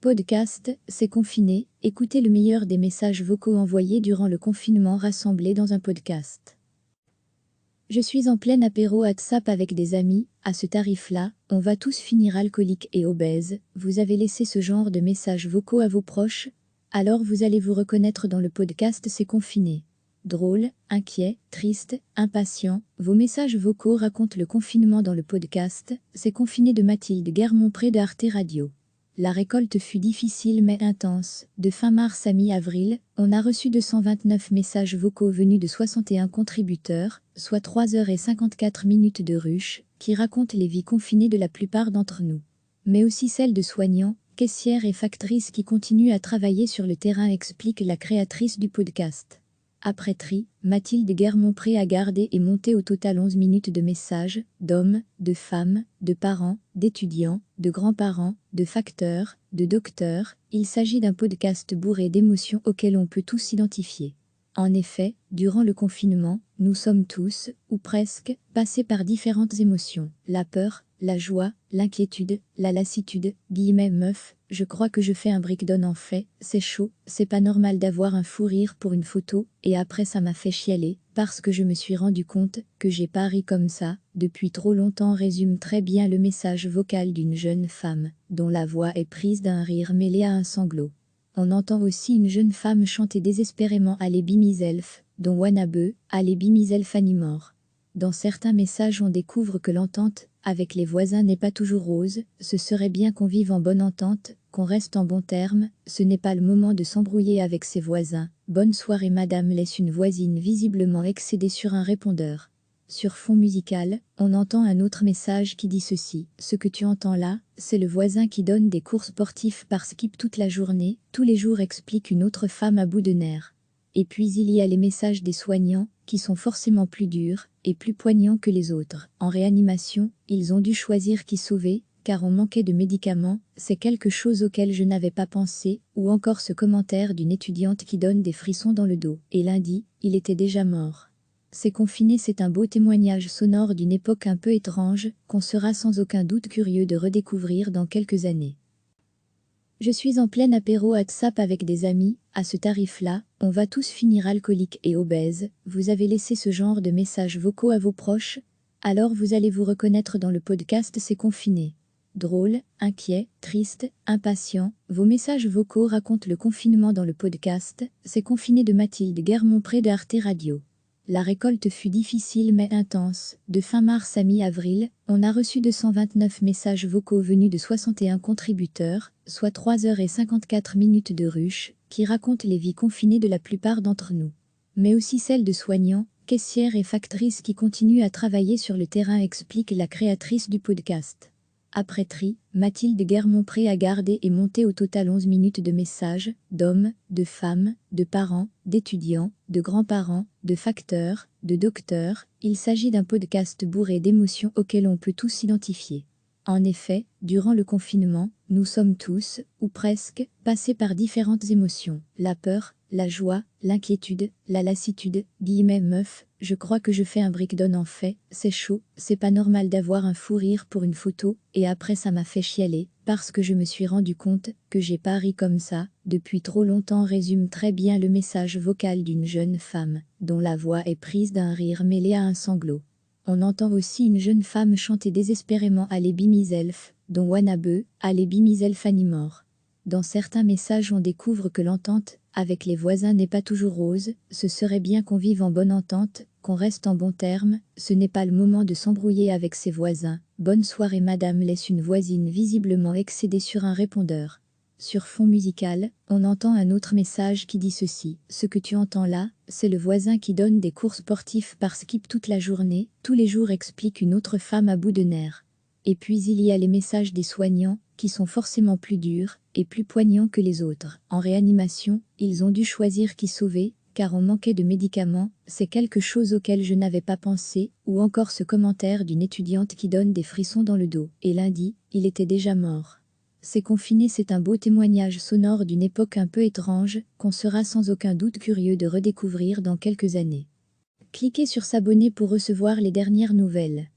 Podcast, c'est confiné, écoutez le meilleur des messages vocaux envoyés durant le confinement rassemblés dans un podcast. Je suis en plein apéro WhatsApp avec des amis, à ce tarif-là, on va tous finir alcooliques et obèses, vous avez laissé ce genre de messages vocaux à vos proches, alors vous allez vous reconnaître dans le podcast C'est confiné. Drôle, inquiet, triste, impatient, vos messages vocaux racontent le confinement dans le podcast C'est confiné de Mathilde Guermont-Pré de Arte Radio. La récolte fut difficile mais intense. De fin mars à mi-avril, on a reçu 229 messages vocaux venus de 61 contributeurs, soit 3h54 de ruche, qui racontent les vies confinées de la plupart d'entre nous. Mais aussi celles de soignants, caissières et factrices qui continuent à travailler sur le terrain, explique la créatrice du podcast. Après tri, Mathilde Guermont-Pré a gardé et monté au total 11 minutes de messages, d'hommes, de femmes, de parents, d'étudiants, de grands-parents, de facteurs, de docteurs. Il s'agit d'un podcast bourré d'émotions auxquelles on peut tous s'identifier. En effet, durant le confinement, nous sommes tous, ou presque, passés par différentes émotions. La peur, la joie, l'inquiétude, la lassitude, meuf, je crois que je fais un breakdown en fait, c'est chaud, c'est pas normal d'avoir un fou rire pour une photo, et après ça m'a fait chialer, parce que je me suis rendu compte que j'ai pas ri comme ça, depuis trop longtemps, résume très bien le message vocal d'une jeune femme, dont la voix est prise d'un rire mêlé à un sanglot. On entend aussi une jeune femme chanter désespérément Allez be myself, dont Wannabe, Allez be myself anymore. Dans certains messages on découvre que l'entente avec les voisins n'est pas toujours rose, ce serait bien qu'on vive en bonne entente, qu'on reste en bons termes, ce n'est pas le moment de s'embrouiller avec ses voisins. Bonne soirée madame, laisse une voisine visiblement excédée sur un répondeur. Sur fond musical, on entend un autre message qui dit ceci. Ce que tu entends là, c'est le voisin qui donne des cours sportifs par Skip toute la journée, tous les jours, explique une autre femme à bout de nerfs. Et puis il y a les messages des soignants, qui sont forcément plus durs et plus poignants que les autres. En réanimation, ils ont dû choisir qui sauver, car on manquait de médicaments, c'est quelque chose auquel je n'avais pas pensé, ou encore ce commentaire d'une étudiante qui donne des frissons dans le dos. Et lundi, il était déjà mort. C'est confiné, c'est un beau témoignage sonore d'une époque un peu étrange, qu'on sera sans aucun doute curieux de redécouvrir dans quelques années. Je suis en plein apéro WhatsApp avec des amis, à ce tarif-là, on va tous finir alcooliques et obèses, vous avez laissé ce genre de messages vocaux à vos proches, alors vous allez vous reconnaître dans le podcast C'est confiné. Drôle, inquiet, triste, impatient, vos messages vocaux racontent le confinement dans le podcast C'est confiné de Mathilde Guermont-Pré de Arte Radio. La récolte fut difficile mais intense. De fin mars à mi-avril, on a reçu 229 messages vocaux venus de 61 contributeurs, soit 3h54 de ruche, qui racontent les vies confinées de la plupart d'entre nous. Mais aussi celles de soignants, caissières et factrices qui continuent à travailler sur le terrain, explique la créatrice du podcast. Après tri, Mathilde Guermont-Pré a gardé et monté au total 11 minutes de messages, d'hommes, de femmes, de parents, d'étudiants, de grands-parents, de facteurs, de docteurs. Il s'agit d'un podcast bourré d'émotions auxquelles on peut tous s'identifier. En effet, durant le confinement, nous sommes tous, ou presque, passés par différentes émotions. La peur, la joie, l'inquiétude, la lassitude, meuf, je crois que je fais un breakdown en fait, c'est chaud, c'est pas normal d'avoir un fou rire pour une photo, et après ça m'a fait chialer, parce que je me suis rendu compte que j'ai pas ri comme ça, depuis trop longtemps, résume très bien le message vocal d'une jeune femme, dont la voix est prise d'un rire mêlé à un sanglot. On entend aussi une jeune femme chanter désespérément Allez be myself, dont Wannabe, Allez be myself anymore. Dans certains messages on découvre que l'entente avec les voisins n'est pas toujours rose, ce serait bien qu'on vive en bonne entente, qu'on reste en bons termes, ce n'est pas le moment de s'embrouiller avec ses voisins. Bonne soirée madame, laisse une voisine visiblement excédée sur un répondeur. Sur fond musical, on entend un autre message qui dit ceci. Ce que tu entends là, c'est le voisin qui donne des cours sportifs par Skip toute la journée, tous les jours, explique une autre femme à bout de nerfs. Et puis il y a les messages des soignants, qui sont forcément plus durs et plus poignants que les autres. En réanimation, ils ont dû choisir qui sauver, car on manquait de médicaments, c'est quelque chose auquel je n'avais pas pensé, ou encore ce commentaire d'une étudiante qui donne des frissons dans le dos. Et lundi, il était déjà mort. C'est confiné, c'est un beau témoignage sonore d'une époque un peu étrange, qu'on sera sans aucun doute curieux de redécouvrir dans quelques années. Cliquez sur s'abonner pour recevoir les dernières nouvelles.